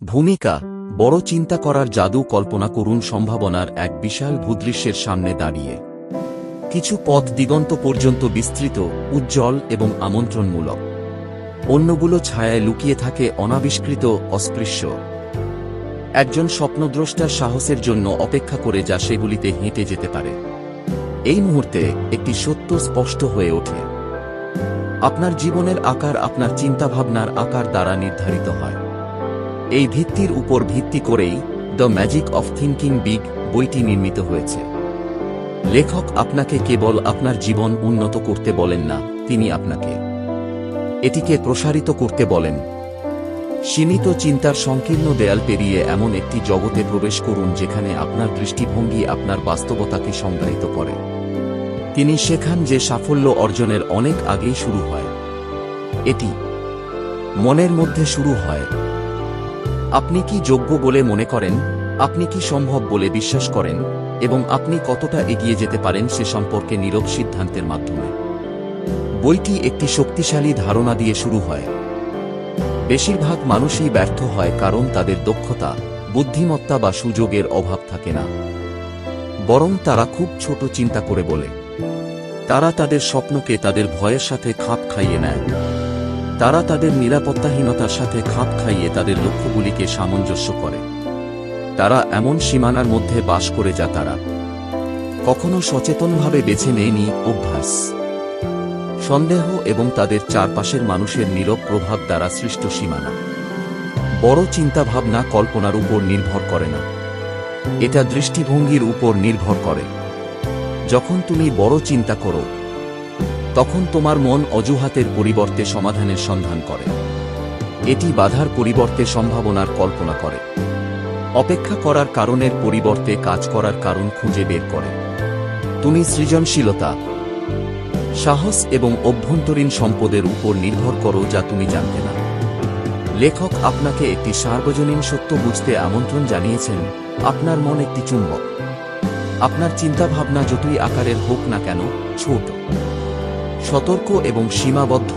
ভূমিকা বড় চিন্তা করার জাদু। কল্পনা করুন সম্ভাবনার এক বিশাল ভূদৃশ্যের সামনে দাঁড়িয়ে। কিছু পথ দিগন্ত পর্যন্ত বিস্তৃত, উজ্জ্বল এবং আমন্ত্রণমূলক। অন্যগুলো ছায়ায় লুকিয়ে থাকে, অনাবিষ্কৃত, অস্পৃশ্য। একজন স্বপ্নদ্রষ্টার সাহসের জন্য অপেক্ষা করে, যা সেগুলিতে হেঁটে যেতে পারে। এই মুহূর্তে একটি সত্য স্পষ্ট হয়ে ওঠে। আপনার জীবনের আকার আপনার চিন্তাভাবনার আকার দ্বারা নির্ধারিত হয়। এই ভিত্তির উপর ভিত্তি করেই the magic of thinking big বইটি নির্মিত হয়েছে। লেখক আপনাকে কেবল আপনার জীবন উন্নত করতে বলেন না, তিনি আপনাকে এটিকে প্রসারিত করতে বলেন। সীমিত চিন্তার সংকীর্ণ দেয়াল পেরিয়ে এমন একটি জগতে প্রবেশ করুন যেখানে আপনার দৃষ্টিভঙ্গি আপনার বাস্তবতাকে সংজ্ঞায়িত করে। তিনি শেখান যে সাফল্য অর্জনের অনেক আগেই শুরু হয়। এটি মনের মধ্যে শুরু হয়। আপনি কি যোগ্য বলে মনে করেন, আপনি কি সম্ভব বলে বিশ্বাস করেন, এবং আপনি কতটা এগিয়ে যেতে পারেন সে সম্পর্কে নীরব সিদ্ধান্তের মাধ্যমে। বইটি একটি শক্তিশালী ধারণা দিয়ে শুরু হয়। বেশিরভাগ মানুষই ব্যর্থ হয় কারণ তাদের দক্ষতা, বুদ্ধিমত্তা বা সুযোগের অভাব থাকে না। বরং তারা খুব ছোট চিন্তা করে বলে। তারা তাদের স্বপ্নকে তাদের ভয়ের সাথে খাপ খাইয়ে নেয়। তারা তাদের নিরাপত্তাহীনতার সাথে খাপ খাইয়ে তাদের লক্ষ্যগুলিকে সামঞ্জস্য করে। তারা এমন সীমানার মধ্যে বাস করে যা তারা কখনো সচেতনভাবে বেছে নেয়নি। অভ্যাস, সন্দেহ এবং তাদের চারপাশের মানুষের নীরব প্রভাব দ্বারা সৃষ্ট সীমানা। বড় চিন্তাভাবনা কল্পনার উপর নির্ভর করে না, এটা দৃষ্টিভঙ্গির উপর নির্ভর করে। যখন তুমি বড় চিন্তা করো, তখন তোমার মন অজুহাতের পরিবর্তে সমাধানের সন্ধান করে। এটি বাধার পরিবর্তে সম্ভাবনার কল্পনা করে। অপেক্ষা করার কারণের পরিবর্তে কাজ করার কারণ খুঁজে বের করে। তুমি সৃজনশীলতা, সাহস এবং অভ্যন্তরীণ সম্পদের উপর নির্ভর করো যা তুমি জানতে না। লেখক আপনাকে একটি সার্বজনীন সত্য বুঝতে আমন্ত্রণ জানিয়েছেন। আপনার মন একটি চুম্বক। আপনার চিন্তাভাবনা যতই আকারের হোক না কেন, ছোট, সতর্ক এবং সীমাবদ্ধ,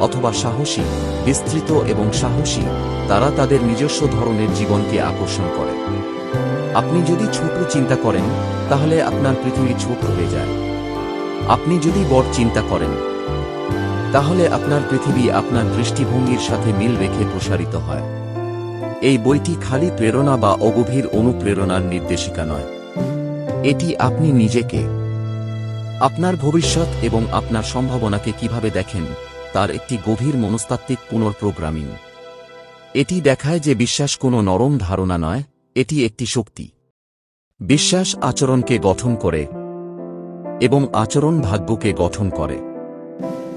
অথবা সাহসী, বিস্তৃত এবং সাহসী, তারা তাদের নিজস্ব ধরনের জীবনকে আকর্ষণ করে। আপনি যদি ছোট চিন্তা করেন, তাহলে আপনার পৃথিবী ছোট হয়ে যায়। আপনি যদি বড় চিন্তা করেন, তাহলে আপনার পৃথিবী আপনার দৃষ্টিভঙ্গির সাথে মিল রেখে প্রসারিত হয়। এই বইটি খালি প্রেরণা বা অগভীর অনুপ্রেরণার নির্দেশিকা নয়। এটি আপনি নিজেকে, আপনার ভবিষ্যৎ এবং আপনার সম্ভাবনাকে কিভাবে দেখেন তার একটি গভীর মনস্তাত্ত্বিক পুনর্প্রোগ্রামিং। এটি দেখায় যে বিশ্বাস কোনো নরম ধারণা নয়, এটি একটি শক্তি। বিশ্বাস আচরণকে গঠন করে এবং আচরণ ভাগ্যকে গঠন করে।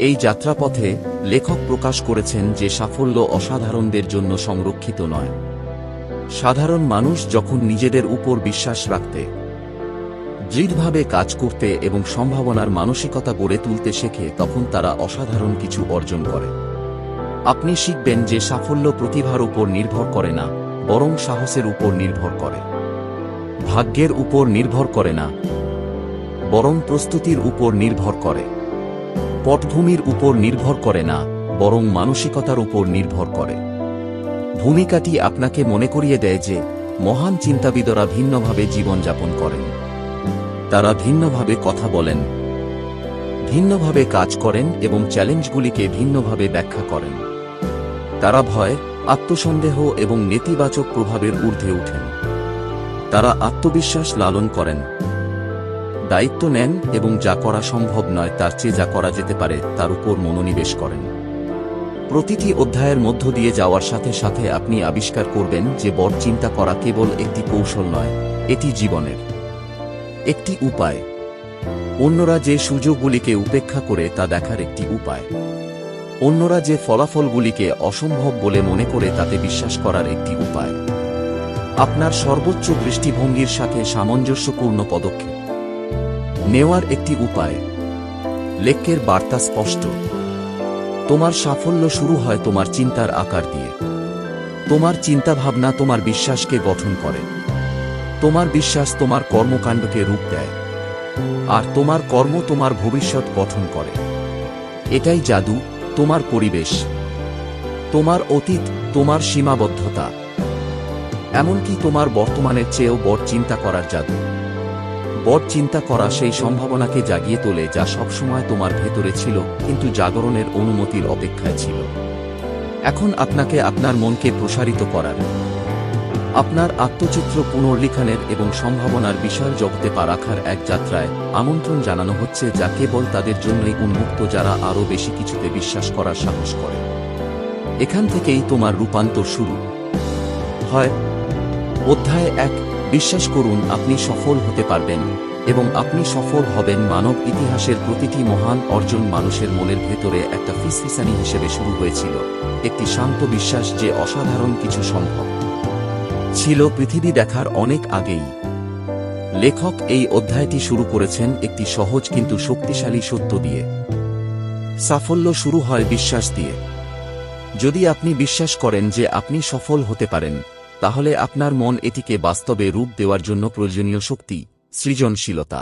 এই যাত্রাপথে লেখক প্রকাশ করেছেন যে সাফল্য অসাধারণদের জন্য সংরক্ষিত নয়। সাধারণ মানুষ যখন নিজেদের উপর বিশ্বাস রাখতে, দৃঢ়ভাবে কাজ করতে এবং সম্ভাবনার মানসিকতা গড়ে তুলতে শেখে, তখন তারা অসাধারণ কিছু অর্জন করে। আপনি শিখবেন যে সাফল্য প্রতিভার উপর নির্ভর করে না, বরং সাহসের উপর নির্ভর করে। ভাগ্যের উপর নির্ভর করে না, বরং প্রস্তুতির উপর নির্ভর করে। পটভূমির উপর নির্ভর করে না, বরং মানসিকতার উপর নির্ভর করে। ভূমিকাটি আপনাকে মনে করিয়ে দেয় যে মহান চিন্তাবিদরা ভিন্নভাবে জীবনযাপন করেন। তারা ভিন্নভাবে কথা বলেন, ভিন্নভাবে কাজ করেন এবং চ্যালেঞ্জগুলিকে ভিন্নভাবে ব্যাখ্যা করেন। তারা ভয়, আত্মসন্দেহ এবং নেতিবাচক প্রভাবের ঊর্ধ্বে ওঠেন। তারা আত্মবিশ্বাস লালন করেন, দায়িত্ব নেন এবং যা করা সম্ভব নয় তার চেয়ে যা করা যেতে পারে তার উপর মনোনিবেশ করেন। প্রতিটি অধ্যায়ের মধ্য দিয়ে যাওয়ার সাথে সাথে আপনি আবিষ্কার করবেন যে বড় চিন্তা করা কেবল একটি কৌশল নয়, এটি জীবনের একটি উপায়। অন্যরা যে সুযোগগুলিকে উপেক্ষা করে তা দেখার একটি উপায়। অন্যরা যে ফলাফলগুলিকে অসম্ভব বলে মনে করে তাতে বিশ্বাস করার একটি উপায়। আপনার সর্বোচ্চ দৃষ্টিভঙ্গির সাথে সামঞ্জস্যপূর্ণ পদক্ষেপ নেওয়ার একটি উপায়। লেখকের বার্তা স্পষ্ট। তোমার সাফল্য শুরু হয় তোমার চিন্তার আকার দিয়ে। তোমার চিন্তাভাবনা তোমার বিশ্বাসকে গঠন করে। তোমার বিশ্বাস তোমার কর্মকাণ্ডকে রূপ দেয়, আর তোমার কর্ম তোমার ভবিষ্যৎ গঠন করে। এটাই জাদু। তোমার পরিবেশ, তোমার অতীত, তোমার সীমাবদ্ধতা এমনকি তোমার বর্তমানের চেয়েও বড় চিন্তা করার জাদু। বড় চিন্তা করা সেই সম্ভাবনাকে জাগিয়ে তোলে যা সবসময় তোমার ভেতরে ছিল কিন্তু জাগরণের অনুমতির অপেক্ষায় ছিল। এখন আপনাকে আপনার মনকে প্রসারিত করার, আপনার আত্মচিত্র পুনর্লিখনের এবং সম্ভাবনার বিষয় জগতে পা রাখার এক যাত্রায় আমন্ত্রণ জানানো হচ্ছে, যা কেবল তাদের জন্যই উন্মুক্ত যারা আরও বেশি কিছুতে বিশ্বাস করার সাহস করে। এখান থেকেই তোমার রূপান্তর শুরু হয়। অধ্যায় 1। বিশ্বাস করুন আপনি সফল হতে পারবেন এবং আপনি সফল হবেন। মানব ইতিহাসের প্রতিটি মহান অর্জন মানুষের মনের ভেতরে একটা ফিসফিসানি হিসেবে শুরু হয়েছিল, একটি শান্ত বিশ্বাস যে অসাধারণ কিছু সম্ভব ছিল পৃথিবী দেখার অনেক আগেই। লেখক এই অধ্যায়টি শুরু করেছেন একটি সহজ কিন্তু শক্তিশালী সত্য দিয়ে। সাফল্য শুরু হয় বিশ্বাস দিয়ে। যদি আপনি বিশ্বাস করেন যে আপনি সফল হতে পারেন, তাহলে আপনার মন এটিকে বাস্তবে রূপ দেওয়ার জন্য প্রয়োজনীয় শক্তি, সৃজনশীলতা,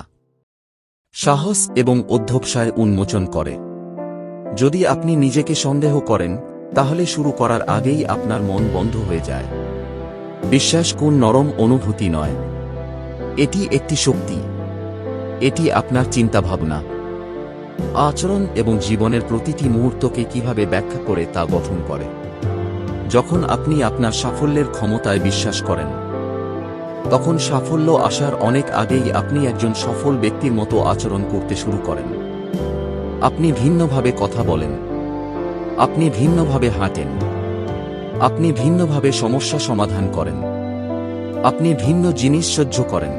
সাহস এবং অধ্যবসায় উন্মোচন করে। যদি আপনি নিজেকে সন্দেহ করেন, তাহলে শুরু করার আগেই আপনার মন বন্ধ হয়ে যায়। বিশ্বাস কোন নরম অনুভূতি নয়, এটি একটি শক্তি। এটি আপনার চিন্তাভাবনা, আচরণ এবং জীবনের প্রতিটি মুহূর্তকে কিভাবে ব্যাখ্যা করে তা গঠন করে। যখন আপনি আপনার সাফল্যের ক্ষমতায় বিশ্বাস করেন, তখন সাফল্য আসার অনেক আগেই আপনি একজন সফল ব্যক্তির মতো আচরণ করতে শুরু করেন। আপনি ভিন্নভাবে কথা বলেন, আপনি ভিন্নভাবে হাঁটেন, আপনি ভিন্নভাবে সমস্যা সমাধান করেন, আপনি ভিন্ন জিনিস সহ্য করেন,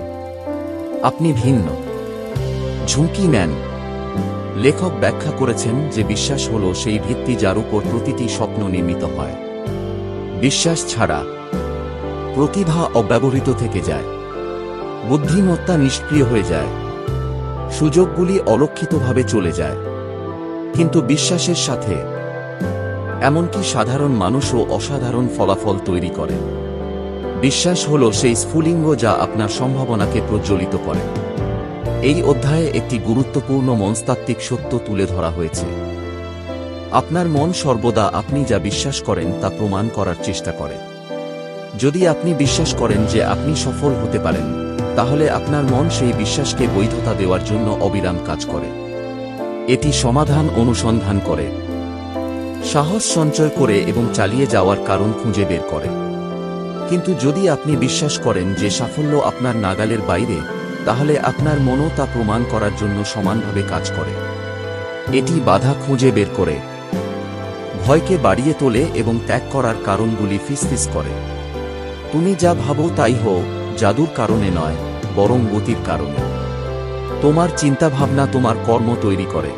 আপনি ভিন্ন ঝুঁকি নেন। লেখক ব্যাখ্যা করেছেন যে বিশ্বাস হল সেই ভিত্তি যার উপর প্রতিটি স্বপ্ন নির্মিত হয়। বিশ্বাস ছাড়া প্রতিভা অব্যবহৃত থেকে যায়, বুদ্ধিমত্তা নিষ্ক্রিয় হয়ে যায়, সুযোগগুলি অলক্ষিতভাবে চলে যায়। কিন্তু বিশ্বাসের সাথে এমনকি সাধারণ মানুষও অসাধারণ ফলাফল তৈরি করে। বিশ্বাস হল সেই স্ফুলিঙ্গ যা আপনার সম্ভাবনাকে প্রজ্বলিত করে। এই অধ্যায়ে একটি গুরুত্বপূর্ণ মনস্তাত্ত্বিক সত্য তুলে ধরা হয়েছে। আপনার মন সর্বদা আপনি যা বিশ্বাস করেন তা প্রমাণ করার চেষ্টা করে। যদি আপনি বিশ্বাস করেন যে আপনি সফল হতে পারেন, তাহলে আপনার মন সেই বিশ্বাসকে বৈধতা দেওয়ার জন্য অবিরাম কাজ করে। এটি সমাধান অনুসন্ধান করে, সাহস সঞ্চয় করে এবং চালিয়ে যাওয়ার কারণ খুঁজে বের করে। কিন্তু যদি আপনি বিশ্বাস করেন যে সাফল্য আপনার নাগালের বাইরে, তাহলে আপনার মনও তা প্রমাণ করার জন্য সমানভাবে কাজ করে। এটি বাধা খুঁজে বের করে, ভয়কে বাড়িয়ে তোলে এবং ত্যাগ করার কারণগুলি ফিসফিস করে। তুমি যা ভাবো তাই হও, জাদুর কারণে নয়, বরং গতির কারণে। তোমার চিন্তাভাবনা তোমার কর্ম তৈরি করে,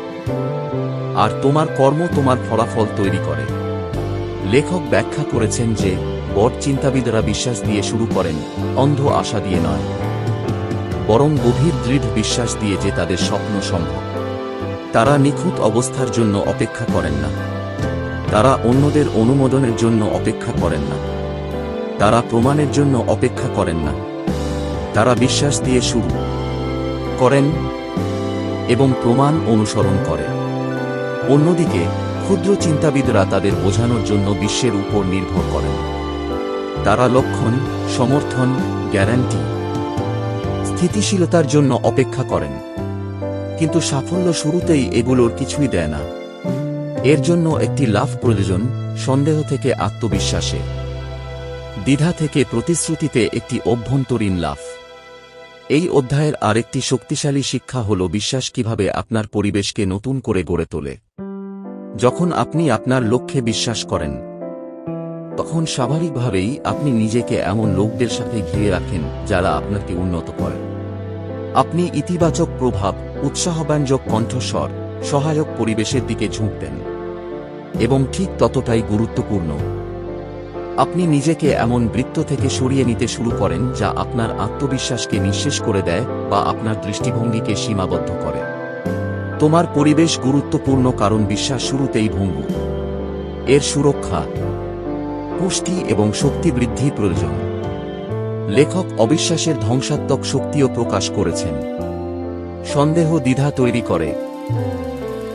আর তোমার কর্ম তোমার ফলাফল তৈরি করে। লেখক ব্যাখ্যা করেছেন যে বড় চিন্তাবিদরা বিশ্বাস দিয়ে শুরু করেন, অন্ধ আশা দিয়ে নয়, বরং গভীর দৃঢ় বিশ্বাস দিয়ে যে তাদের স্বপ্ন সম্ভব। তারা নিখুঁত অবস্থার জন্য অপেক্ষা করেন না, তারা অন্যদের অনুমোদনের জন্য অপেক্ষা করেন না, তারা প্রমাণের জন্য অপেক্ষা করেন না। তারা বিশ্বাস দিয়ে শুরু করেন এবং প্রমাণ অনুসরণ করে। অন্যদিকে ক্ষুদ্র চিন্তাবিদরা তাদের বোঝানোর জন্য বিশ্বের উপর নির্ভর করেন। তারা লক্ষণ, সমর্থন, গ্যারান্টি, স্থিতিশীলতার জন্য অপেক্ষা করেন। কিন্তু সাফল্য শুরুতেই এগুলোর কিছুই দেয় না। এর জন্য একটি লাফ প্রয়োজন, সন্দেহ থেকে আত্মবিশ্বাসে, দ্বিধা থেকে প্রতিশ্রুতিতে একটি অভ্যন্তরীণ লাফ। এই অধ্যায়ের আরেকটি শক্তিশালী শিক্ষা হল বিশ্বাস কিভাবে আপনার পরিবেশকে নতুন করে গড়ে তোলে। যখন আপনি আপনার লক্ষ্যে বিশ্বাস করেন, তখন স্বাভাবিকভাবেই আপনি নিজেকে এমন লোকদের সাথে ঘিরে রাখেন যারা আপনাকে উন্নত করে। আপনি ইতিবাচক প্রভাব, উৎসাহব্যঞ্জক কণ্ঠস্বর, সহায়ক পরিবেশের দিকে ঝুঁকবেন। এবং ঠিক ততটাই গুরুত্বপূর্ণ, আপনি নিজেকে এমন বৃত্ত থেকে সরিয়ে নিতে শুরু করেন যা আপনার আত্মবিশ্বাসকে নিঃশেষ করে দেয় বা আপনার দৃষ্টিভঙ্গিকে সীমাবদ্ধ করে। তোমার পরিবেশ গুরুত্বপূর্ণ কারণ বিশ্বাস শুরুতেই ভঙ্গুর। এর সুরক্ষা, পুষ্টি এবং শক্তি বৃদ্ধি প্রয়োজন। লেখক অবিশ্বাসের ধ্বংসাত্মক শক্তিও প্রকাশ করেছেন। সন্দেহ দ্বিধা তৈরি করে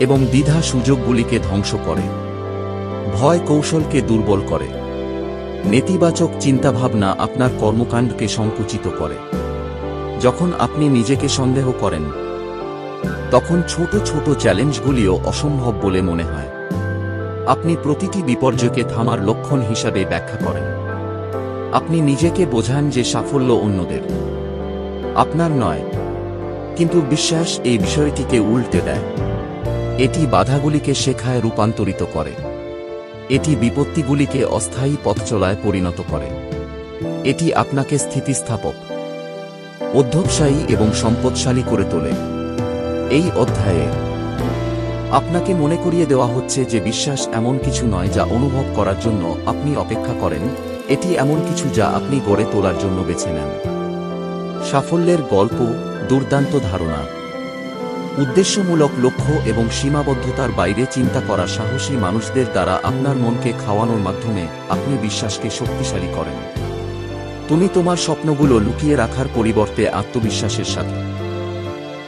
এবং দ্বিধা সুযোগগুলিকে ধ্বংস করে। ভয় কৌশলকে দুর্বল করে। নেতিবাচক চিন্তাভাবনা আপনার কর্মকাণ্ডকে সংকুচিত করে। যখন আপনি নিজেকে সন্দেহ করেন, তখন ছোট ছোট চ্যালেঞ্জগুলিও অসম্ভব বলে মনে হয়। আপনি প্রতিটি বিপর্যয়কে থামার লক্ষণ হিসাবে ব্যাখ্যা করেন। আপনি নিজেকে বোঝান যে সাফল্য অন্যদের, আপনার নয়। কিন্তু বিশ্বাস এই বিষয়টিকে উল্টে দেয়। এটি বাধাগুলিকে শেখায় রূপান্তরিত করে। এটি বিপত্তিগুলিকে অস্থায়ী পথচলায় পরিণত করে। এটি আপনাকে স্থিতিস্থাপক, অধ্যবসায়ী এবং সম্পদশালী করে তোলে। এই অধ্যায়ে আপনাকে মনে করিয়ে দেওয়া হচ্ছে যে বিশ্বাস এমন কিছু নয় যা অনুভব করার জন্য আপনি অপেক্ষা করেন, এটি এমন কিছু যা আপনি গড়ে তোলার জন্য বেছে নেন। সাফল্যের গল্প, দুর্দান্ত ধারণা, উদ্দেশ্যমূলক লক্ষ্য এবং সীমাবদ্ধতার বাইরে চিন্তা করা সাহসী মানুষদের দ্বারা আপনার মনকে খাওয়ানোর মাধ্যমে আপনি বিশ্বাসকে শক্তিশালী করেন। তুমি তোমার স্বপ্নগুলো লুকিয়ে রাখার পরিবর্তে আত্মবিশ্বাসের সাথে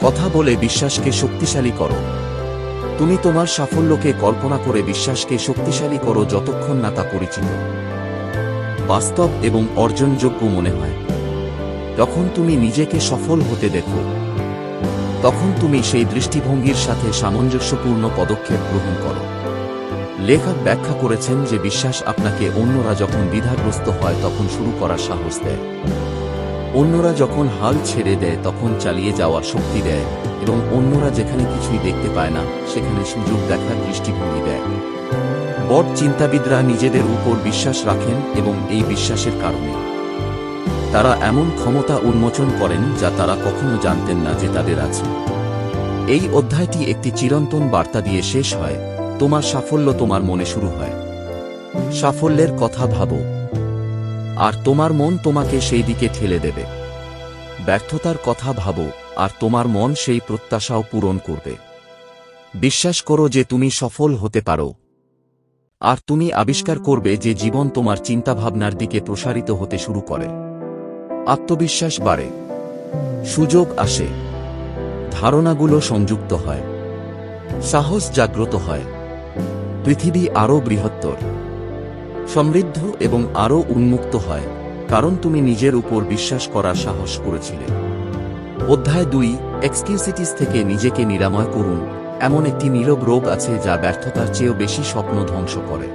কথা বলে বিশ্বাসকে শক্তিশালী করো। তুমি তোমার সাফল্যকে কল্পনা করে বিশ্বাসকে শক্তিশালী করো যতক্ষণ না তা পরিচিত, বাস্তব এবং অর্জনযোগ্য মনে হয়। যখন তুমি নিজেকে সফল হতে দেখো, তখন তুমি সেই দৃষ্টিভঙ্গির সাথে সামঞ্জস্যপূর্ণ পদক্ষেপ গ্রহণ করো। লেখক ব্যাখ্যা করেছেন যে বিশ্বাস আপনাকে অন্যরা যখন দ্বিধাগ্রস্ত হয় তখন শুরু করার সাহস দেয়। অন্যরা যখন হাল ছেড়ে দেয় তখন চালিয়ে যাওয়ার শক্তি দেয়, এবং অন্যরা যেখানে কিছুই দেখতে পায় না সেখানে সুযোগ দেখার দৃষ্টিভঙ্গি দেয়। বড় চিন্তাবিদরা নিজেদের উপর বিশ্বাস রাখেন এবং এই বিশ্বাসের কারণে তারা এমন ক্ষমতা উন্মোচন করেন যা তারা কখনো জানতেন না যে তাদের আছে। এই অধ্যায়টি একটি চিরন্তন বার্তা দিয়ে শেষ হয়, তোমার সাফল্য তোমার মনে শুরু হয়। সাফল্যের কথা ভাবো, আর তোমার মন তোমাকে সেই দিকে ঠেলে দেবে। ব্যর্থতার কথা ভাবো, আর তোমার মন সেই প্রত্যাশাও পূরণ করবে। বিশ্বাস করো যে তুমি সফল হতে পারো, আর তুমি আবিষ্কার করবে যে জীবন তোমার চিন্তাভাবনার দিকে প্রসারিত হতে শুরু করে। আত্মবিশ্বাস বাড়ে, সুযোগ আসে, ধারণাগুলো সংযুক্ত হয়, সাহস জাগ্রত হয়। পৃথিবী আরও বৃহত্তর, সমৃদ্ধ এবং আরও উন্মুক্ত হয়, কারণ তুমি নিজের উপর বিশ্বাস করার সাহস করেছিলে। অধ্যায় 2, এক্সকিউসিটিস থেকে নিজেকে নিরাময় করুন। এমন একটি নীরব রোগ আছে যা ব্যর্থতার চেয়েও বেশি স্বপ্ন ধ্বংস করে।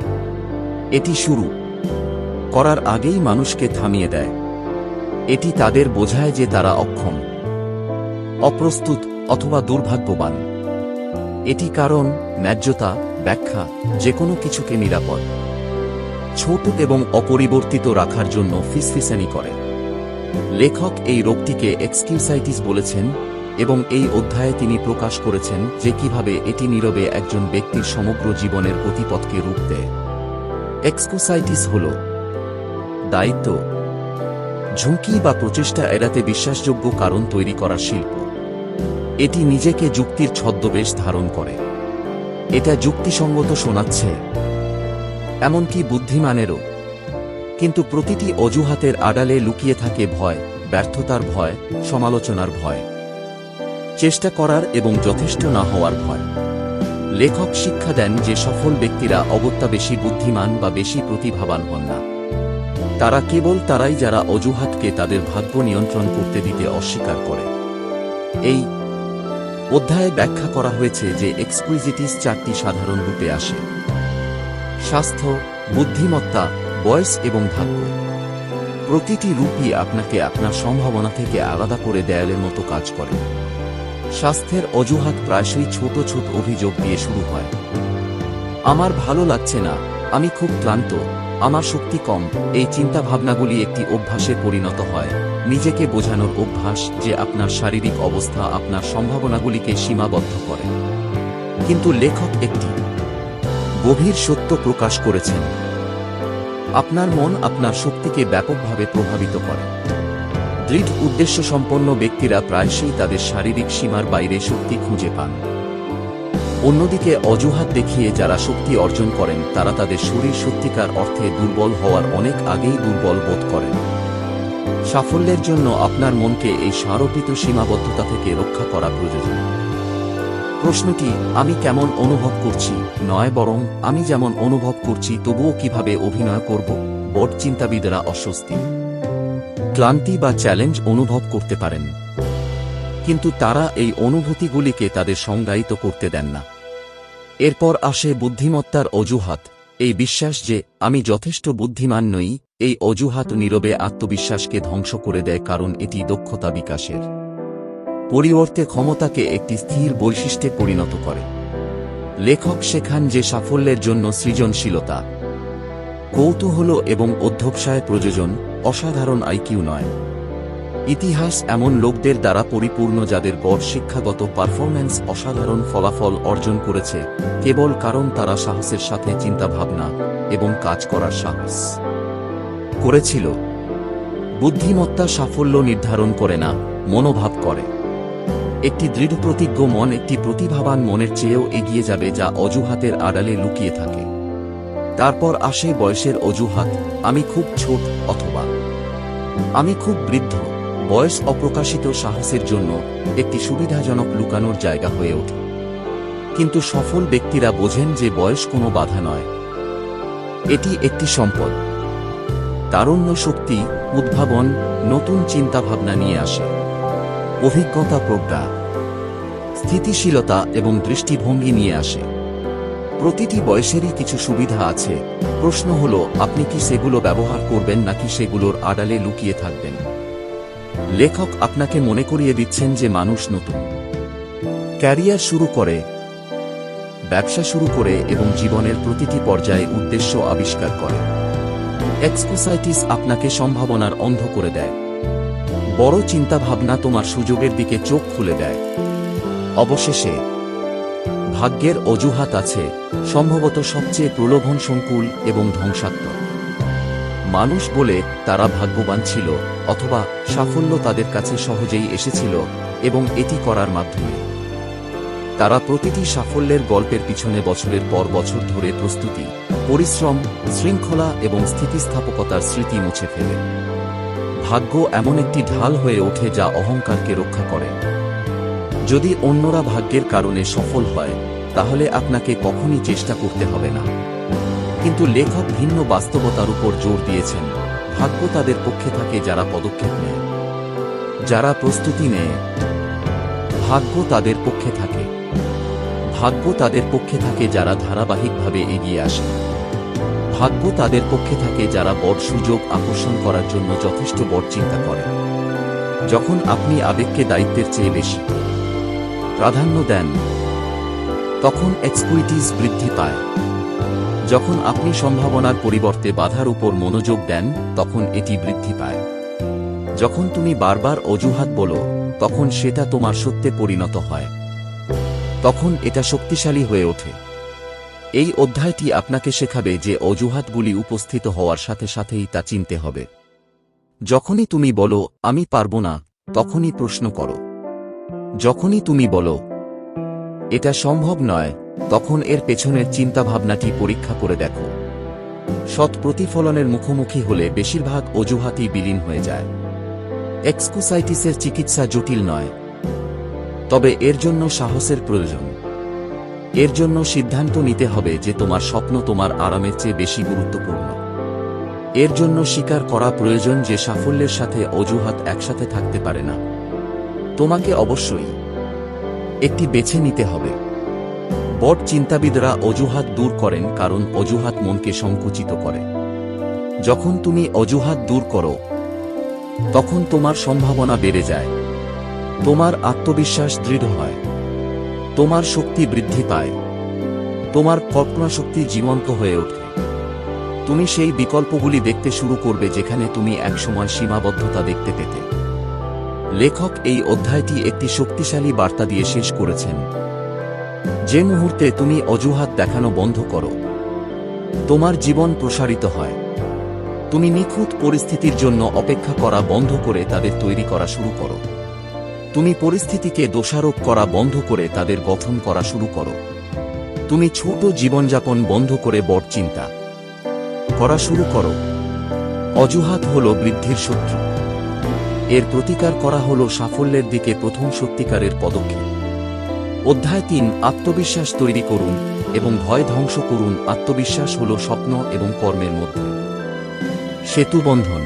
এটি শুরু করার আগেই মানুষকে থামিয়ে দেয়। এটি তাদের বোঝায় যে তারা অক্ষম, অপ্রস্তুত অথবা দুর্ভাগ্যবান। এটি কারণ, ন্যায্যতা, ব্যাখ্যা, যেকোনো কিছুকে নিরাপদ, ছোট এবং অপরিবর্তিত রাখার জন্য ফিসফিসানি করে। লেখক এই রোগটিকে এক্সকিউসাইটিস বলেছেন, এবং এই অধ্যায়ে তিনি প্রকাশ করেছেন যে কিভাবে এটি নীরবে একজন ব্যক্তির সমগ্র জীবনের গতিপথকে রূপ দেয়। এক্সকিউসাইটিস হল দায়িত্ব, ঝুঁকি বা প্রচেষ্টা এড়াতে বিশ্বাসযোগ্য কারণ তৈরি করার শিল্প। এটি নিজেকে যুক্তির ছদ্মবেশ ধারণ করে। এটা যুক্তিসঙ্গত শোনাচ্ছে, এমনকি বুদ্ধিমানেরও। কিন্তু প্রতিটি অজুহাতের আড়ালে লুকিয়ে থাকে ভয়, ব্যর্থতার ভয়, সমালোচনার ভয়, চেষ্টা করার এবং যথেষ্ট না হওয়ার ভয়। লেখক শিক্ষা দেন যে সফল ব্যক্তিরা অগত্যা বেশি বুদ্ধিমান বা বেশি প্রতিভাবান হন না। তারা কেবল তারাই যারা অজুহাতকে তাদের ভাগ্য নিয়ন্ত্রণ করতে দিতে অস্বীকার করে। এই অধ্যায়ে ব্যাখ্যা করা হয়েছে যে এক্সকুইজিটিস 4টি সাধারণ রূপে আসে: স্বাস্থ্য, বুদ্ধিমত্তা, বয়স এবং ভাগ্য। প্রতিটি রূপই আপনাকে আপনার সম্ভাবনা থেকে আলাদা করে দেয়ালের মতো কাজ করে। স্বাস্থ্যের অজুহাত প্রায়শই ছোট ছোট অভিযোগ দিয়ে শুরু হয়। আমার ভালো লাগছে না, আমি খুব ক্লান্ত, আমার শক্তি কম। এই চিন্তাভাবনাগুলি একটি অভ্যাসে পরিণত হয়, নিজেকে বোঝানোর অভ্যাস যে আপনার শারীরিক অবস্থা আপনার সম্ভাবনাগুলিকে সীমাবদ্ধ করে। কিন্তু লেখক একটি গভীর সত্য প্রকাশ করেছেন: আপনার মন আপনার শক্তিকে ব্যাপকভাবে প্রভাবিত করে। দৃঢ় উদ্দেশ্যসম্পন্ন ব্যক্তিরা প্রায়শই তাদের শারীরিক সীমার বাইরে শক্তি খুঁজে পান। অন্যদিকে অজুহাত দেখিয়ে যারা শক্তি অর্জন করেন তারা তাদের শরীর সত্যিকার অর্থে দুর্বল হওয়ার অনেক আগেই দুর্বল বোধ করেন। সাফল্যের জন্য আপনার মনকে এই স্মারোপিত সীমাবদ্ধতা থেকে রক্ষা করা প্রয়োজন। প্রশ্নটি আমি কেমন অনুভব করছি নয়, বরং আমি যেমন অনুভব করছি তবুও কিভাবে অভিনয় করব। বড় চিন্তাবিদরা অস্বস্তি, ক্লান্তি বা চ্যালেঞ্জ অনুভব করতে পারেন, কিন্তু তারা এই অনুভূতিগুলিকে তাদের সংজ্ঞায়িত করতে দেন না। এরপর আসে বুদ্ধিমত্তার অজুহাত, এই বিশ্বাস যে আমি যথেষ্ট বুদ্ধিমান নই। এই অজুহাত নীরবে আত্মবিশ্বাসকে ধ্বংস করে দেয়, কারণ এটি দক্ষতা বিকাশের পরিবর্তে ক্ষমতাকে একটি স্থির বৈশিষ্ট্যে পরিণত করে। লেখক শেখান যে সাফল্যের জন্য সৃজনশীলতা, কৌতূহল এবং অধ্যবসায় প্রয়োজন, অসাধারণ আইকিউ নয়। ইতিহাস এমন লোকদের দ্বারা পরিপূর্ণ যাদের গড় শিক্ষাগত পারফরম্যান্স অসাধারণ ফলাফল অর্জন করেছে, কেবল কারণ তারা সাহসের সাথে চিন্তাভাবনা এবং কাজ করার সাহস করেছিল। বুদ্ধিমত্তা সাফল্য নির্ধারণ করে না, মনোভাব করে। একটি দৃঢ়প্রতিজ্ঞ মন একটি প্রতিভাবান মনের চেয়েও এগিয়ে যাবে, যা অজুহাতের আড়ালে লুকিয়ে থাকে। তারপর আসে বয়সের অজুহাত, আমি খুব ছোট অথবা আমি খুব বৃদ্ধ। বয়স অপ্রকাশিত সাহসের জন্য একটি সুবিধাজনক লুকানোর জায়গা হয়ে ওঠে, কিন্তু সফল ব্যক্তিরা বোঝেন যে বয়স কোনো বাধা নয়, এটি একটি সম্পদ। তারুণ্য শক্তি, উদ্ভাবন, নতুন চিন্তাভাবনা নিয়ে আসে। অভিজ্ঞতা প্রজ্ঞা, স্থিতিশীলতা এবং দৃষ্টিভঙ্গি নিয়ে আসে। প্রতিটি বয়সেরই কিছু সুবিধা আছে, প্রশ্ন হল আপনি কি সেগুলো ব্যবহার করবেন নাকি সেগুলোর আড়ালে লুকিয়ে থাকবেন। লেখক আপনাকে মনে করিয়ে দিচ্ছেন যে মানুষ নতুন ক্যারিয়ার শুরু করে, ব্যবসা শুরু করে এবং জীবনের প্রতিটি পর্যায়ে উদ্দেশ্য আবিষ্কার করে। এক্সকুসাইটিস আপনাকে সম্ভাবনার অন্ধ করে দেয়, বড় চিন্তাভাবনা তোমার সুযোগের দিকে চোখ খুলে দেয়। অবশেষে ভাগ্যের অজুহাত আছে, সম্ভবত সবচেয়ে প্রলোভন সংকুল এবং ধ্বংসাত্মক। মানুষ বলে তারা ভাগ্যবান ছিল, অথবা সাফল্য তাদের কাছে সহজেই এসেছিল এবং এটি করার মাধ্যমে তারা প্রতিটি সাফল্যের গল্পের পিছনে বছরের পর বছর ধরে প্রস্তুতি, পরিশ্রম, শৃঙ্খলা এবং স্থিতিস্থাপকতার স্মৃতি মুছে ফেলে। ভাগ্য এমন একটি ঢাল হয়ে ওঠে যা অহংকারকে রক্ষা করে। যদি অন্যরা ভাগ্যের কারণে সফল হয়, তাহলে আপনাকে কখনই চেষ্টা করতে হবে না। কিন্তু লেখক ভিন্ন বাস্তবতার উপর জোর দিয়েছেন। ভাগ্য তাদের পক্ষে থাকে যারা পদক্ষেপ নেয়, যারা প্রস্তুতি নেয়। ভাগ্য তাদের পক্ষে থাকে, ভাগ্য তাদের পক্ষে থাকে যারা ধারাবাহিকভাবে এগিয়ে আসে। ভাগ্য তাদের পক্ষে থাকে যারা বড় সুযোগ আকর্ষণ করার জন্য যথেষ্ট বড় চিন্তা করে। যখন আপনি আবেগকে দায়িত্বের চেয়ে বেশি প্রাধান্য দেন, তখন এক্সকুইটিস বৃদ্ধি পায়। যখন আপনি সম্ভাবনার পরিবর্তে বাধার উপর মনোযোগ দেন, তখন এটি বৃদ্ধি পায়। যখন তুমি বারবার অজুহাত বলো, তখন সেটা তোমার সত্যে পরিণত হয়, তখন এটা শক্তিশালী হয়ে ওঠে। এই অধ্যায়টি আপনাকে শেখাবে যে অজুহাতগুলি উপস্থিত হওয়ার সাথে সাথেই তা চিনতে হবে। যখনই তুমি বলো আমি পারবো না, তখনই প্রশ্ন করো। যখনই তুমি বলো এটা সম্ভব নয়, তখন এর পেছনের চিন্তাভাবনাটি পরীক্ষা করে দেখো। সৎ প্রতিফলনের মুখোমুখি হলে বেশিরভাগ অজুহাতই বিলীন হয়ে যায়। এক্সকুসাইটিসের চিকিৎসা জটিল নয়, তবে এর জন্য সাহসের প্রয়োজন। এর জন্য সিদ্ধান্ত নিতে হবে যে তোমার স্বপ্ন তোমার আরামের চেয়ে বেশি গুরুত্বপূর্ণ। এর জন্য স্বীকার করা প্রয়োজন যে সাফল্যের সাথে অজুহাত একসাথে থাকতে পারে না। তোমাকে অবশ্যই একটি বেছে নিতে হবে। বড় চিন্তাবিদরা অজুহাত দূর করেন কারণ অজুহাত মনকে সংকুচিত করে। যখন তুমি অজুহাত দূর করো, তখন তোমার সম্ভাবনা বেড়ে যায়, তোমার আত্মবিশ্বাস দৃঢ় হয়, তোমার শক্তি বৃদ্ধি পায়, তোমার কল্পনাশক্তি জীবন্ত হয়ে ওঠে। তুমি সেই বিকল্পগুলি দেখতে শুরু করবে যেখানে তুমি একসময় সীমাবদ্ধতা দেখতে পেতে। লেখক এই অধ্যায়টি একটি শক্তিশালী বার্তা দিয়ে শেষ করেছেন। যে মুহূর্তে তুমি অজুহাত দেখানো বন্ধ করো, তোমার জীবন প্রসারিত হয়। তুমি নিখুঁত পরিস্থিতির জন্য অপেক্ষা করা বন্ধ করে তাদের তৈরি করা শুরু করো। তুমি পরিস্থিতিকে দোষারোপ করা বন্ধ করে তাদের গঠন করা শুরু করো। তুমি ছোট জীবনযাপন বন্ধ করে বড় চিন্তা করা শুরু করো। অজুহাত হল বৃদ্ধির শত্রু। এর প্রতিকার করা হল সাফল্যের দিকে প্রথম সত্যিকারের পদক্ষেপ। অধ্যায় ৩, আত্মবিশ্বাস তৈরি করুন এবং ভয় ধ্বংস করুন। আত্মবিশ্বাস হল স্বপ্ন এবং কর্মের মধ্যে সেতুবন্ধন।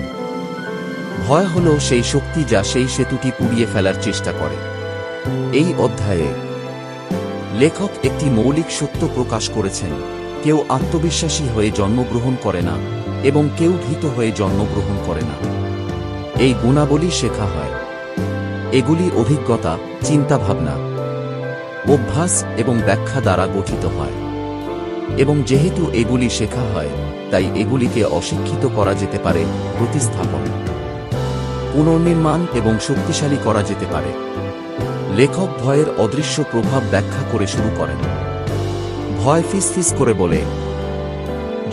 ভয় হল সেই শক্তি যা সেই সেতুটি পুড়িয়ে ফেলার চেষ্টা করে। এই অধ্যায়ে লেখক একটি মৌলিক সত্য প্রকাশ করেছেন: কেউ আত্মবিশ্বাসী হয়ে জন্মগ্রহণ করে না এবং কেউ ভীত হয়ে জন্মগ্রহণ করে না। এই গুণাবলী শেখা হয়। এগুলি অভিজ্ঞতা, চিন্তাভাবনা, অভ্যাস এবং ব্যাখ্যা দ্বারা গঠিত হয়। এবং যেহেতু এগুলি শেখা হয়, তাই এগুলিকে অশিক্ষিত করা যেতে পারে, প্রতিস্থাপন, পুনর্নির্মাণ এবং শক্তিশালী করা যেতে পারে। লেখক ভয়ের অদৃশ্য প্রভাব ব্যাখ্যা করে শুরু করেন। ভয় ফিসফিস করে বলে,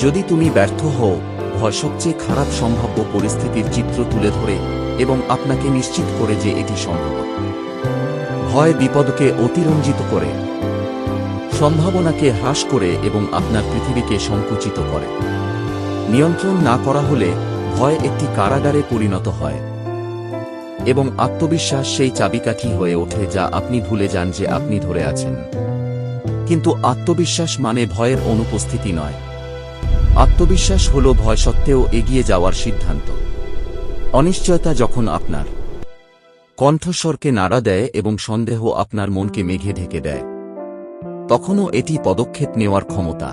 যদি তুমি ব্যর্থ হও, ভয় সবচেয়ে খারাপ সম্ভাব্য পরিস্থিতির চিত্র তুলে ধরে এবং আপনাকে নিশ্চিত করে যে এটি সম্ভব। ভয় বিপদকে অতিরঞ্জিত করে, সম্ভাবনাকে হ্রাস করে এবং আপনার পৃথিবীকে সংকুচিত করে। নিয়ন্ত্রণ না করা হলে ভয় একটি কারাগারে পরিণত হয় এবং আত্মবিশ্বাস সেই চাবিকাঠি হয়ে ওঠে যা আপনি ভুলে যান যে আপনি ধরে আছেন। কিন্তু আত্মবিশ্বাস মানে ভয়ের অনুপস্থিতি নয়। আত্মবিশ্বাস হল ভয় সত্ত্বেও এগিয়ে যাওয়ার সিদ্ধান্ত। অনিশ্চয়তা যখন আপনার কণ্ঠস্বরকে নাড়া দেয় এবং সন্দেহ আপনার মনকে মেঘে ঢেকে দেয়, তখনও এটি পদক্ষেপ নেওয়ার ক্ষমতা।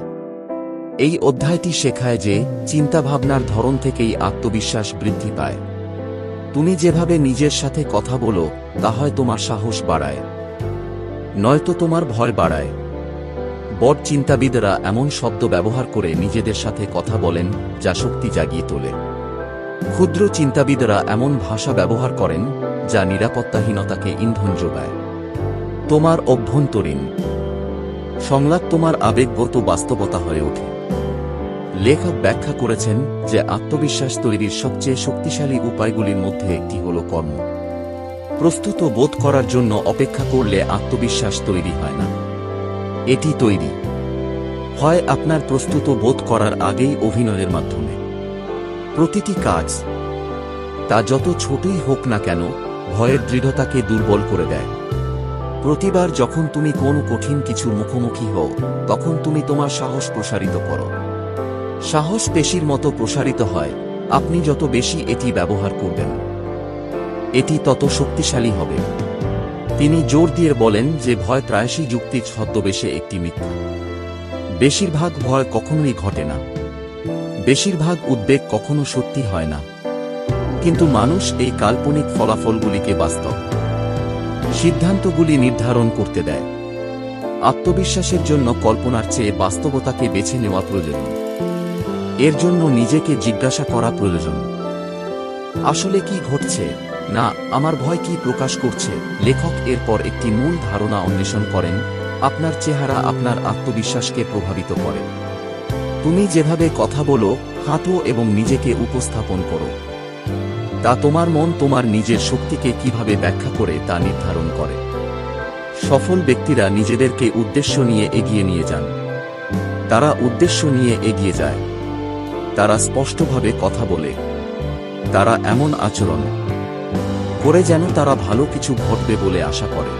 এই অধ্যায়টি শেখায় যে চিন্তাভাবনার ধরন থেকেই আত্মবিশ্বাস বৃদ্ধি পায়। তুমি যেভাবে নিজের সাথে কথা বলো তা হয় তোমার সাহস বাড়ায়, নয়তো তোমার ভয় বাড়ায়। বড় চিন্তাবিদরা এমন শব্দ ব্যবহার করে নিজেদের সাথে কথা বলেন যা শক্তি জাগিয়ে তোলে। ক্ষুদ্র চিন্তাবিদরা এমন ভাষা ব্যবহার করেন যা নিরাপত্তাহীনতাকে ইন্ধন যোগায়। তোমার অভ্যন্তরীণ সংলাপ তোমার আবেগগত বাস্তবতা হয়ে ওঠে। লেখক ব্যাখ্যা করেছেন যে আত্মবিশ্বাস তৈরির সবচেয়ে শক্তিশালী উপায়গুলির মধ্যে একটি হল কর্ম। প্রস্তুত বোধ করার জন্য অপেক্ষা করলে আত্মবিশ্বাস তৈরি হয় না, এটি তৈরি হয় আপনার প্রস্তুত বোধ করার আগেই অভিনয়ের মাধ্যমে। প্রতিটি কাজ, তা যত ছোটই হোক না কেন, ভয়ের দৃঢ়তাকে দুর্বল করে দেয়। প্রতিবার যখন তুমি কোনো কঠিন কিছুর মুখোমুখি হও, তখন তুমি তোমার সাহস প্রসারিত করো। সাহস পেশির মতো প্রসারিত হয়। আপনি যত বেশি এটি ব্যবহার করবেন, এটি তত শক্তিশালী হবে। তিনি জোর দিয়ে বলেন যে ভয় প্রায়শই যুক্তির ছদ্মবেশে একটি মিথ্যা। বেশিরভাগ ভয় কখনোই ঘটে না, বেশিরভাগ উদ্বেগ কখনো সত্যি হয় না। কিন্তু মানুষ এই কাল্পনিক ফলাফলগুলিকে বাস্তব সিদ্ধান্তগুলি নির্ধারণ করতে দেয়। আত্মবিশ্বাসের জন্য কল্পনার চেয়ে বাস্তবতাকে বেছে নেওয়া প্রয়োজন। এর জন্য নিজেকে জিজ্ঞাসা করা প্রয়োজন, আসলে কি ঘটছে, না আমার ভয় কি প্রকাশ করছে। লেখক এরপর একটি মূল ধারণা অন্বেষণ করেন: আপনার চেহারা আপনার আত্মবিশ্বাসকে প্রভাবিত করে। তুমি যেভাবে কথা বলো, হাঁটো এবং নিজেকে উপস্থাপন করো, তা তোমার মন তোমার নিজের শক্তিকে কিভাবে ব্যাখ্যা করে তা নির্ধারণ করে। সফল ব্যক্তিরা নিজেদেরকে উদ্দেশ্য নিয়ে এগিয়ে নিয়ে যান। তারা উদ্দেশ্য নিয়ে এগিয়ে যায়, তারা স্পষ্টভাবে কথা বলে, তারা এমন আচরণ করে যেন তারা ভালো কিছু ঘটবে বলে আশা করে।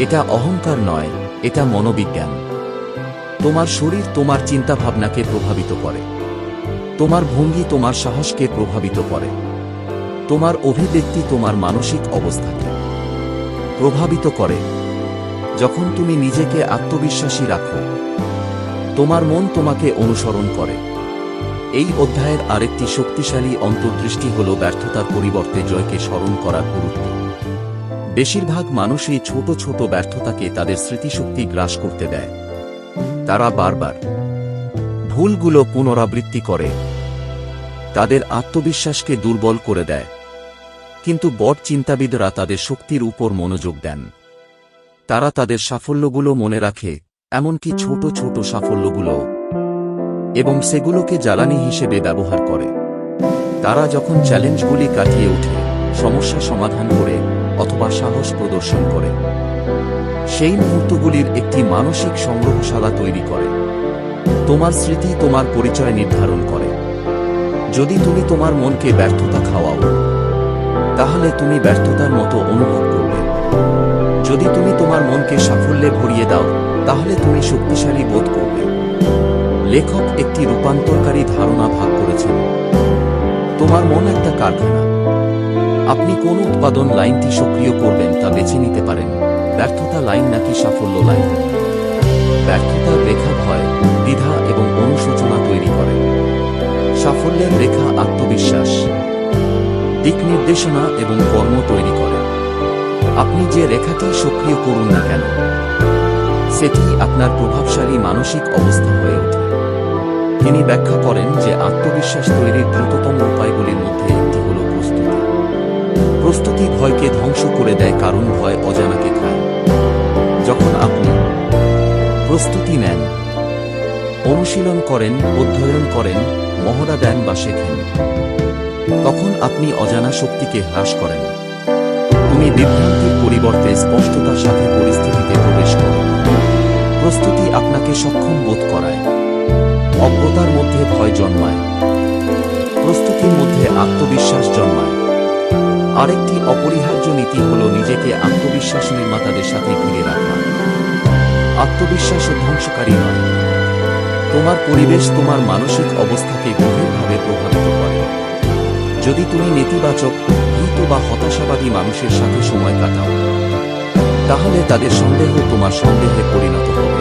এটা অহংকার নয়, এটা মনোবিজ্ঞান। তোমার শরীর তোমার চিন্তাভাবনাকে প্রভাবিত করে, তোমার ভঙ্গি তোমার সাহসকে প্রভাবিত করে, তোমার অভিব্যক্তি তোমার মানসিক অবস্থাকে প্রভাবিত করে। যখন তুমি নিজেকে আত্মবিশ্বাসী রাখো, তোমার মন তোমাকে অনুসরণ করে। এই অধ্যায়ের আরেকটি শক্তিশালী অন্তর্দৃষ্টি হল ব্যর্থতার পরিবর্তে জয়কে স্মরণ করার গুরুত্ব। বেশিরভাগ মানুষই ছোট ছোট ব্যর্থতাকে তাদের স্মৃতিশক্তি গ্রাস করতে দেয়। তারা বারবার ভুলগুলো পুনরাবৃত্তি করে, তাদের আত্মবিশ্বাসকে দুর্বল করে দেয়। কিন্তু বড় চিন্তাবিদরা তাদের শক্তির উপর মনোযোগ দেন। তারা তাদের সাফল্যগুলো মনে রাখে, এমনকি ছোট ছোট সাফল্যগুলো, এবং সেগুলোকে জ্বালানি হিসেবে ব্যবহার করে। তারা যখন চ্যালেঞ্জগুলি কাটিয়ে ওঠে, সমস্যা সমাধান করে অথবা সাহস প্রদর্শন করে, সেই মুহূর্তগুলির একটি মানসিক সংগ্রহশালা তৈরি করে। তোমার স্মৃতি তোমার পরিচয় নির্ধারণ করে। যদি তুমি তোমার মনকে ব্যর্থতা খাওয়াও, তাহলে তুমি ব্যর্থতার মতো অনুভব করবে। যদি তুমি তোমার মনকে সাফল্যে ভরিয়ে দাও, তাহলে তুমি শক্তিশালী বোধ করবে। লেখক একটি রূপান্তরকারী ধারণা ভাগ করেছেন: তোমার মন একটা কারখানা। আপনি কোন উৎপাদন লাইনটি সক্রিয় করবেন তা বেছে নিতে পারেন, ব্যর্থতা লাইন নাকি সাফল্য লাইন। ব্যর্থতার রেখা ভয়, দ্বিধা এবং অনুশোচনা তৈরি করে। সাফল্যের রেখা আত্মবিশ্বাস, দিক নির্দেশনা এবং কর্ম তৈরি করে। আপনি যে রেখাটি সক্রিয় করুন না কেন, সেটি আপনার প্রভাবশালী মানসিক অবস্থা হয়ে ওঠে। তিনি ব্যাখ্যা করেন যে আত্মবিশ্বাস তৈরির দ্রুততম উপায়গুলির মধ্যে একটি হল প্রস্তুতি। প্রস্তুতি ভয়কে ধ্বংস করে দেয়, কারণ ভয় অজানাকে খায়। যখন আপনি প্রস্তুতি নেন, অনুশীলন করেন, অধ্যয়ন করেন, মহড়া দেন বা শেখেন, তখন আপনি অজানা শক্তিকে হ্রাস করেন। তুমি বিভ্রান্তির পরিবর্তে স্পষ্টতার সাথে পরিস্থিতিতে প্রবেশ করো। প্রস্তুতি আপনাকে সক্ষম বোধ করায়। অজ্ঞতার মধ্যে ভয় জন্মায়, প্রস্তুতির মধ্যে আত্মবিশ্বাস জন্মায়। আরেকটি অপরিহার্য নীতি হল নিজেকে আত্মবিশ্বাস নির্মাতাদের সাথে ঘিরে রাখা। আত্মবিশ্বাস ধ্বংসকারী নয়। তোমার পরিবেশ তোমার মানসিক অবস্থাকে গভীরভাবে প্রভাবিত করে। যদি তুমি নেতিবাচক, ভীত বা হতাশাবাদী মানুষের সাথে সময় কাটাও, তাহলে তাদের সন্দেহ তোমার সন্দেহে পরিণত হবে।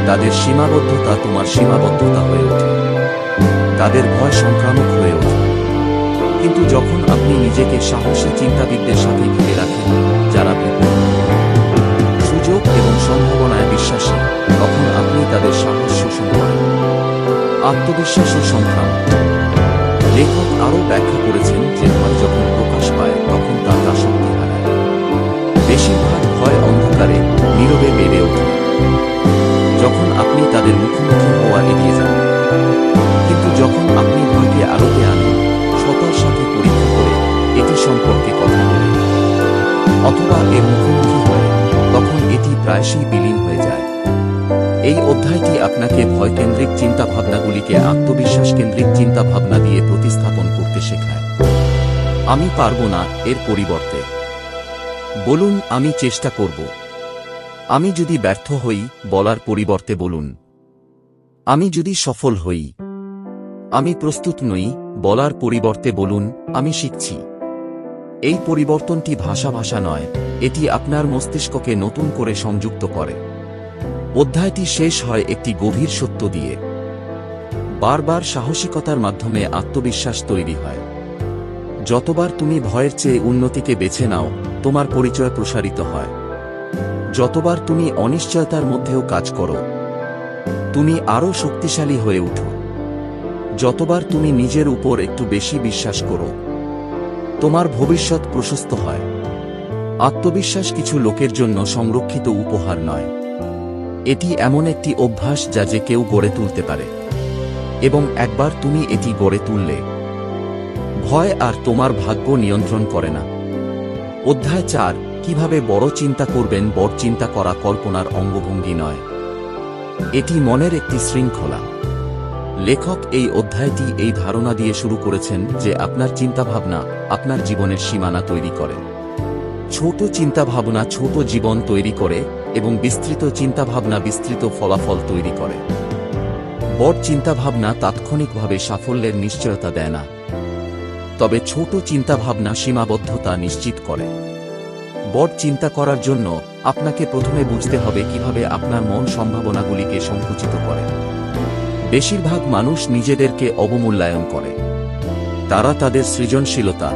তাদের সীমাবদ্ধতা তোমার সীমাবদ্ধতা হয়ে ওঠে। তাদের ভয় সংক্রামক হয়ে ওঠে। কিন্তু যখন আপনি নিজেকে সাহসী চিন্তাবিদদের সাথে ঘিরে রাখেন, যারা বিপদ, সুযোগ এবং সম্ভাবনায় বিশ্বাসী, তখন আপনি তাদের সাহস শোষণ করেন। আত্মবিশ্বাস ও সংগ্রাম। লেখক আরও ব্যাখ্যা করেছেন যে ভয় যখন প্রকাশ পায় তখন তা তার শক্তি হারায়। বেশিরভাগ ভয় অন্ধকারে, নীরবে বেড়ে ওঠে, যখন আপনি তাদের মুখোমুখি হওয়া এড়িয়ে যান। কিন্তু যখন আপনি ভয়কে আলোতে আনেন, সতার সাথে পরীক্ষা করে, এটি সম্পর্কে কথা বলে, অথবা এর মুখোমুখি হয়, তখন এটি প্রায়শই বিলীন হয়ে যায়। এই অধ্যায়টি আপনাকে ভয়কেন্দ্রিক চিন্তাভাবনাগুলিকে আত্মবিশ্বাস কেন্দ্রিক চিন্তাভাবনা দিয়ে প্রতিস্থাপন করতে শেখায়। আমি পারব না এর পরিবর্তে বলুন, আমি চেষ্টা করব। আমি যদি ব্যর্থ হই বলার পরিবর্তে বলুন, আমি যদি সফল হই। আমি প্রস্তুত নই বলার পরিবর্তে বলুন, আমি শিখছি। এই পরিবর্তনটি ভাষা নয়, এটি আপনার মস্তিষ্ককে নতুন করে সংযুক্ত করে। অধ্যায়টি শেষ হয় একটি গভীর সত্য দিয়ে। বারবার সাহসিকতার মাধ্যমে আত্মবিশ্বাস তৈরি হয়। যতবার তুমি ভয়ের চেয়ে উন্নতিকে বেছে নাও, তোমার পরিচয় প্রসারিত হয়। যতবার তুমি অনিশ্চয়তার মধ্যেও কাজ করো, তুমি আরও শক্তিশালী হয়ে উঠো। যতবার তুমি নিজের উপর একটু বেশি বিশ্বাস করো, তোমার ভবিষ্যৎ প্রশস্ত হয়। আত্মবিশ্বাস কিছু লোকের জন্য সংরক্ষিত উপহার নয়। এটি এমন একটি অভ্যাস যা যে কেউ গড়ে তুলতে পারে। এবং একবার তুমি এটি গড়ে তুললে, ভয় আর তোমার ভাগ্য নিয়ন্ত্রণ করে না। অধ্যায় 4, কিভাবে বড় চিন্তা করবেন। বড় চিন্তা করা কল্পনার অঙ্গভঙ্গি নয়, এটি মনের একটি শৃঙ্খলা। লেখক এই অধ্যায়টি এই ধারণা দিয়ে শুরু করেছেন যে আপনার চিন্তাভাবনা আপনার জীবনের সীমানা তৈরি করে। ছোট চিন্তাভাবনা ছোট জীবন তৈরি করে এবং বিস্তৃত চিন্তাভাবনা বিস্তৃত ফলাফল তৈরি করে। বড় চিন্তাভাবনা তাৎক্ষণিকভাবে সাফল্যের নিশ্চয়তা দেয় না, তবে ছোট চিন্তাভাবনা সীমাবদ্ধতা নিশ্চিত করে। বড় চিন্তা করার জন্য আপনাকে প্রথমে বুঝতে হবে কিভাবে আপনার মন সম্ভাবনাগুলিকে সংকুচিত করে। বেশিরভাগ মানুষ নিজেদেরকে অবমূল্যায়ন করে। তারা তাদের সৃজনশীলতা,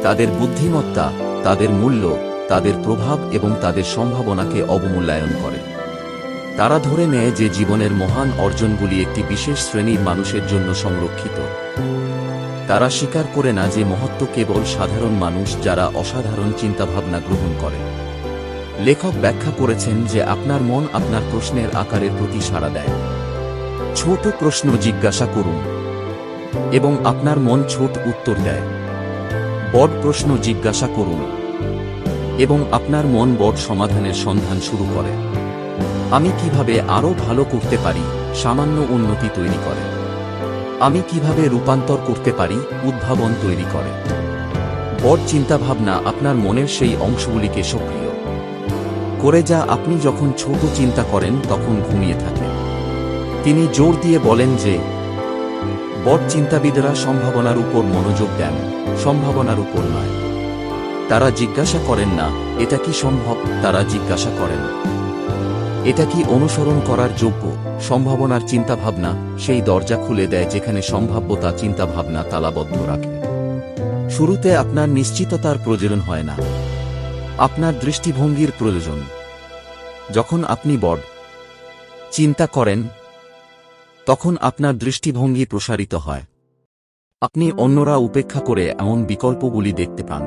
তাদের বুদ্ধিমত্তা, তাদের মূল্য, তাদের প্রভাব এবং তাদের সম্ভাবনাকে অবমূল্যায়ন করে। তারা ধরে নেয় যে জীবনের মহান অর্জনগুলি একটি বিশেষ শ্রেণীর মানুষের জন্য সংরক্ষিত। তারা স্বীকার করে না যে মহত্ব কেবল সাধারণ মানুষ যারা অসাধারণ চিন্তাভাবনা গ্রহণ করে। লেখক ব্যাখ্যা করেছেন যে আপনার মন আপনার প্রশ্নের আকারের প্রতি সাড়া দেয়। ছোট প্রশ্ন জিজ্ঞাসা করুন এবং আপনার মন ছোট উত্তর দেয়। বড় প্রশ্ন জিজ্ঞাসা করুন এবং আপনার মন বড় সমাধানের সন্ধান শুরু করে। আমি কিভাবে আরও ভালো করতে পারি, সামান্য উন্নতি তৈরি করে। আমি কিভাবে রূপান্তর করতে পারি, উদ্ভাবন তৈরি করে। বড় চিন্তাভাবনা আপনার মনের সেই অংশগুলিকে সক্রিয় করে যা আপনি যখন ছোট চিন্তা করেন তখন ঘুমিয়ে থাকেন। তিনি জোর দিয়ে বলেন যে বড় চিন্তাবিদরা সম্ভাবনার উপর মনোযোগ দেন, সম্ভাবনার উপর নয়। তারা জিজ্ঞাসা করেন না এটা কি সম্ভব, তারা জিজ্ঞাসা করেন এটা কি অনুসরণ করার যোগ্য। সম্ভাবনার চিন্তাভাবনা সেই দরজা খুলে দেয় যেখানে সম্ভাব্যতা চিন্তাভাবনা তালাবদ্ধ রাখে। শুরুতে আপনার নিশ্চিততার প্রয়োজন হয় না, আপনার দৃষ্টিভঙ্গির প্রয়োজন। যখন আপনি বড় চিন্তা করেন তখন আপনার দৃষ্টিভঙ্গি প্রসারিত হয়। আপনি অন্যরা উপেক্ষা করে এমন বিকল্পগুলি দেখতে পান।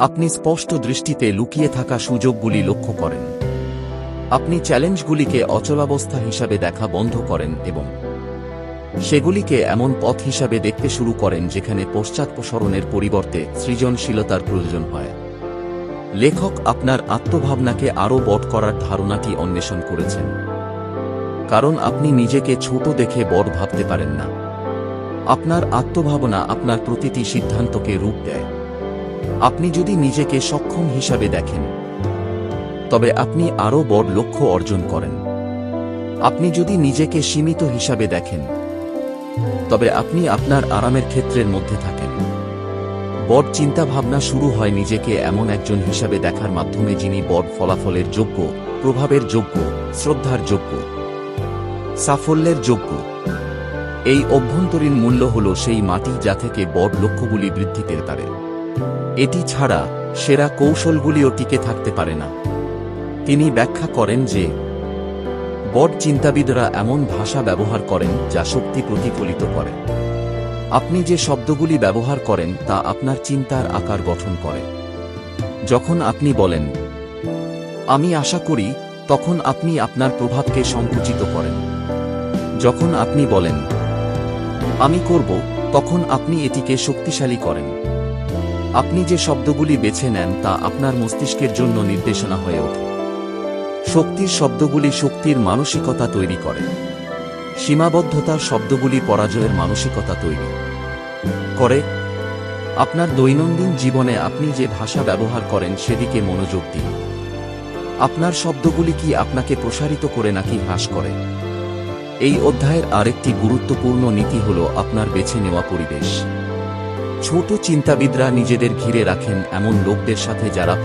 আপনি স্পষ্ট দৃষ্টিতে লুকিয়ে থাকা সুযোগগুলি লক্ষ্য করেন। আপনি চ্যালেঞ্জগুলিকে অচলাবস্থা হিসাবে দেখা বন্ধ করেন এবং সেগুলিকে এমন পথ হিসাবে দেখতে শুরু করেন যেখানে পশ্চাৎপসরণের পরিবর্তে সৃজনশীলতার প্রয়োজন হয়। লেখক আপনার আত্মভাবনাকে আরও বড় করার ধারণাটি অন্বেষণ করেছেন, কারণ আপনি নিজেকে ছোট দেখে বড় ভাবতে পারেন না। আপনার আত্মভাবনা আপনার প্রতিটি সিদ্ধান্তকে রূপ দেয়। আপনি যদি নিজেকে সক্ষম হিসাবে দেখেন তবে আপনি আরও বড় লক্ষ্য অর্জন করেন। আপনি যদি নিজেকে সীমিত হিসাবে দেখেন তবে আপনি আপনার আরামের ক্ষেত্রের মধ্যে থাকেন। বড় চিন্তাভাবনা শুরু হয় নিজেকে এমন একজন হিসাবে দেখার মাধ্যমে যিনি বড় ফলাফলের যোগ্য, প্রভাবের যোগ্য, শ্রদ্ধার যোগ্য, সাফল্যের যোগ্য। এই অভ্যন্তরীণ মূল্য হল সেই মাটি যা থেকে বড় লক্ষ্যগুলি বৃদ্ধি পেতে পারে। এটি ছাড়া সেরা কৌশলগুলিও টিকে থাকতে পারে না। তিনি ব্যাখ্যা করেন যে বড় চিন্তাবিদরা এমন ভাষা ব্যবহার করেন যা শক্তি প্রতিফলিত করে। আপনি যে শব্দগুলি ব্যবহার করেন তা আপনার চিন্তার আকার গঠন করে। যখন আপনি বলেন আমি আশা করি, তখন আপনি আপনার প্রভাবকে সংকুচিত করেন। যখন আপনি বলেন আমি করব, তখন আপনি এটিকে শক্তিশালী করেন। আপনি যে শব্দগুলি বেছে নেন তা আপনার মস্তিষ্কের জন্য নির্দেশনা হয়ে ওঠে। শক্তির শব্দগুলি শক্তির মানসিকতা তৈরি করে। সীমাবদ্ধতার শব্দগুলি পরাজয়ের মানসিকতা তৈরি করে। আপনার দৈনন্দিন জীবনে আপনি যে ভাষা ব্যবহার করেন সেদিকে মনোযোগ দিন। আপনার শব্দগুলি কি আপনাকে প্রসারিত করে নাকি হ্রাস করে? এই অধ্যায়ের আরেকটি গুরুত্বপূর্ণ নীতি হল আপনার বেছে নেওয়া পরিবেশ। ছোট চিন্তাবিদরা নিজেদের ঘিরে রাখেন এমন লোকদের সাথে যারা